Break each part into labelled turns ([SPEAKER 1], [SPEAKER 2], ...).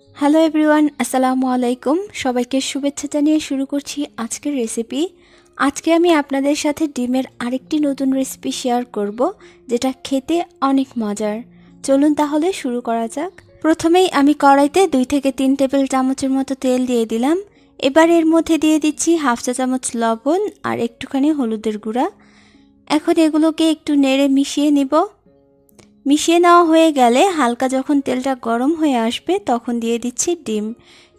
[SPEAKER 1] Hello everyone, আসসালামু আলাইকুম। সবাইকে শুভেচ্ছা জানিয়ে শুরু করছি আজকের রেসিপি। আজকে আমি আপনাদের সাথে ডিমের আরেকটি নতুন রেসিপি শেয়ার করব, যেটা খেতে অনেক মজার। চলুন তাহলে শুরু করা যাক। প্রথমেই আমি কড়াইতে 2 থেকে 3 টেবিল চামচের মতো তেল দিয়ে দিলাম। এবার এর মধ্যে দিয়ে দিচ্ছি হাফ চা চামচ লবণ আর একটুখানি হলুদের গুঁড়া। এখন এগুলোকে একটু নেড়ে মিশিয়ে নিব। মিশিয়ে নেওয়া হয়ে গেলে হালকা যখন তেলটা গরম হয়ে আসবে তখন দিয়ে দিচ্ছি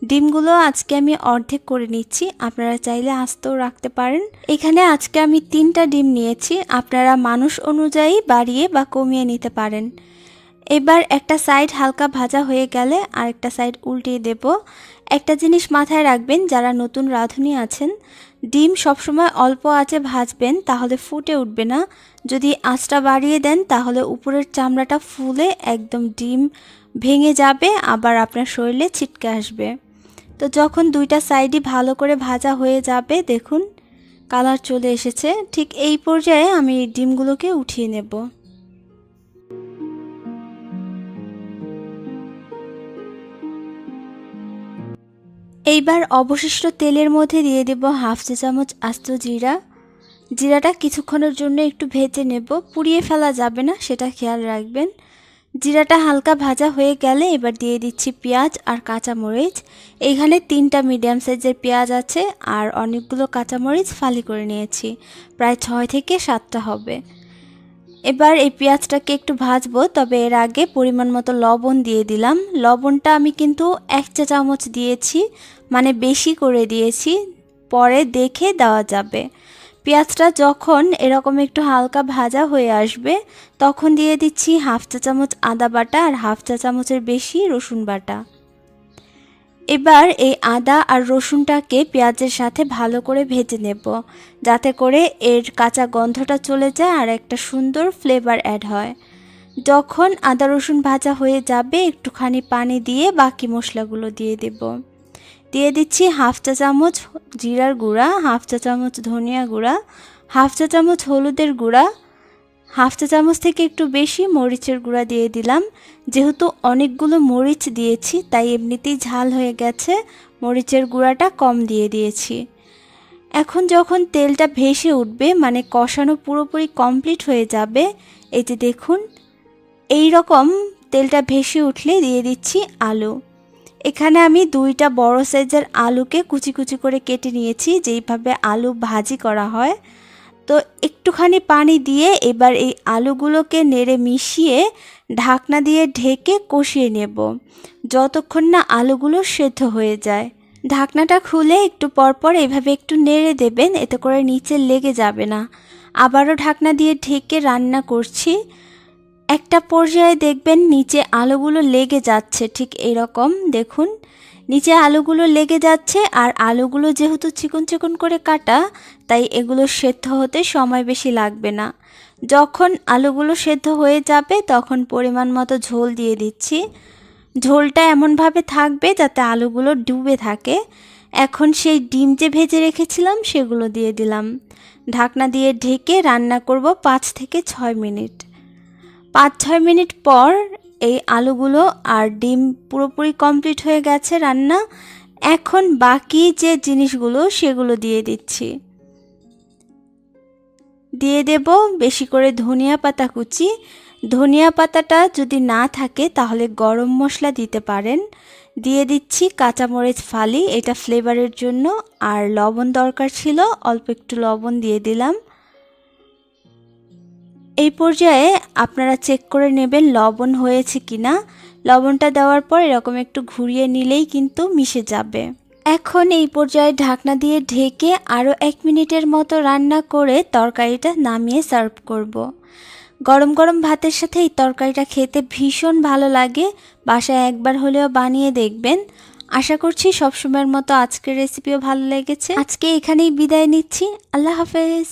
[SPEAKER 1] ডিমগুলো আজকে আমি অর্ধেক করে নিচ্ছি, আপনারা চাইলে আস্তেও রাখতে পারেন। এখানে আজকে আমি 3টা ডিম নিয়েছি, আপনারা মানুষ অনুযায়ী বাড়িয়ে বা কমিয়ে নিতে পারেন। এবার একটা সাইড হালকা ভাজা হয়ে গেলে আরেকটা সাইড উল্টিয়ে দেব। একটা জিনিস মাথায় রাখবেন, যারা নতুন রাঁধুনি আছেন, ডিম সবসময় অল্প আঁচে ভাজবেন, তাহলে ফুটে উঠবে না। যদি আঁচটা বাড়িয়ে দেন তাহলে উপরের চামড়াটা ফুলে একদম ডিম ভেঙে যাবে, আবার আপনার শরীরে ছিটকে আসবে। তো যখন 2টা সাইডই ভালো করে ভাজা হয়ে যাবে, দেখুন কালার চলে এসেছে, ঠিক এই পর্যায়ে আমি ডিমগুলোকে উঠিয়ে নেব। এইবার অবশিষ্ট তেলের মধ্যে দিয়ে দেব হাফ চা চামচ আস্ত জিরাটা কিছুক্ষণের জন্য একটু ভেজে নেব, পুড়িয়ে ফেলা যাবে না, সেটা খেয়াল রাখবেন। জিরাটা হালকা ভাজা হয়ে গেলে এবার দিয়ে দিচ্ছি পেঁয়াজ আর কাঁচামরিচ। এইখানে 3টা মিডিয়াম সাইজের পেঁয়াজ আছে আর অনেকগুলো কাঁচামরিচ ফালি করে নিয়েছি, প্রায় 6 থেকে 7টা হবে। এবার এই পেঁয়াজটাকে একটু ভাজবো, তবে এর আগে পরিমাণ মতো লবণ দিয়ে দিলাম। লবণটা আমি কিন্তু 1 চা চামচ দিয়েছি, মানে বেশি করে দিয়েছি, পরে দেখে দেওয়া যাবে। পেঁয়াজটা যখন এরকম একটু হালকা ভাজা হয়ে আসবে তখন দিয়ে দিচ্ছি হাফ চা চামচ আদা বাটা আর হাফ চা চামচের বেশি রসুন বাটা। এবার এই আদা আর রসুনটাকে পেঁয়াজের সাথে ভালো করে ভেজে নেব, যাতে করে এর কাঁচা গন্ধটা চলে যায় আর একটা সুন্দর ফ্লেভার অ্যাড হয়। যখন আদা রসুন ভাজা হয়ে যাবে একটুখানি পানি দিয়ে বাকি মশলাগুলো দিয়ে দেব। দিয়ে দিচ্ছি হাফ চা চামচ জিরার গুঁড়া, হাফ চা চামচ ধনিয়া গুঁড়া, হাফ চা চামচ হলুদের গুঁড়া, হাফ চা চামচ থেকে একটু বেশি মরিচের গুঁড়া দিয়ে দিলাম। যেহেতু অনেকগুলো মরিচ দিয়েছি তাই এমনিতেই ঝাল হয়ে গেছে, মরিচের গুঁড়াটা কম দিয়ে দিয়েছি। এখন যখন তেলটা ভেসে উঠবে, মানে কষানো পুরোপুরি কমপ্লিট হয়ে যাবে, এই যে দেখুন এই রকম তেলটা ভেসে উঠলে দিয়ে দিচ্ছি আলু। এখানে আমি 2টা বড় সাইজের আলুকে কুচি কুচি করে কেটে নিয়েছি, যেইভাবে আলু ভাজি করা হয়। তো একটুখানি পানি দিয়ে এবার এই আলুগুলোকে নেড়ে মিশিয়ে ঢাকনা দিয়ে ঢেকে কষিয়ে নেব, যতক্ষণ না আলুগুলো সেদ্ধ হয়ে যায়। ঢাকনাটা খুলে একটু পরপর এভাবে একটু নেড়ে দেবেন, এতে করে নিচে লেগে যাবে না। আবারও ঢাকনা দিয়ে ঢেকে রান্না করছি। একটা পর্যায়ে দেখবেন নিচে আলুগুলো লেগে যাচ্ছে, ঠিক এরকম দেখুন নিচে আলুগুলো লেগে যাচ্ছে। আর আলুগুলো যেহেতু চিকন চিকন করে কাটা, তাই এগুলো সেদ্ধ হতে সময় বেশি লাগবে না। যখন আলুগুলো সেদ্ধ হয়ে যাবে তখন পরিমাণ মতো ঝোল দিয়ে দিচ্ছি। ঝোলটা এমনভাবে থাকবে যাতে আলুগুলো ডুবে থাকে। এখন সেই ডিম যে ভেজে রেখেছিলাম সেগুলো দিয়ে দিলাম। ঢাকনা দিয়ে ঢেকে রান্না করব 5 থেকে 6 মিনিট। 5-6 মিনিট পর এই আলুগুলো আর ডিম পুরোপুরি কমপ্লিট হয়ে গেছে রান্না। এখন বাকি যে জিনিসগুলো সেগুলো দিয়ে দিচ্ছি। দিয়ে দেব বেশি করে ধনিয়া পাতা কুচি। ধনিয়া পাতাটা যদি না থাকে তাহলে গরম মশলা দিতে পারেন। দিয়ে দিচ্ছি কাঁচামরিচ ফালি, এটা ফ্লেভারের জন্য। আর লবণ দরকার ছিল, অল্প একটু লবণ দিয়ে দিলাম। এই পর্যায়ে আপনারা চেক করে নেবেন লবণ হয়েছে কিনা। লবণটা দেওয়ার পর এরকম একটু ঘুরিয়ে নিলেই কিন্তু মিশে যাবে। এখন এই পর্যায়ে ঢাকনা দিয়ে ঢেকে আরও 1 মিনিটের মতো রান্না করে তরকারিটা নামিয়ে সার্ভ করব। গরম গরম ভাতের সাথে এই তরকারিটা খেতে ভীষণ ভালো লাগে, বাসায় একবার হলেও বানিয়ে দেখবেন। আশা করছি সবসময়ের মতো আজকের রেসিপিও ভালো লেগেছে। আজকে এখানেই বিদায় নিচ্ছি, আল্লাহ হাফেজ।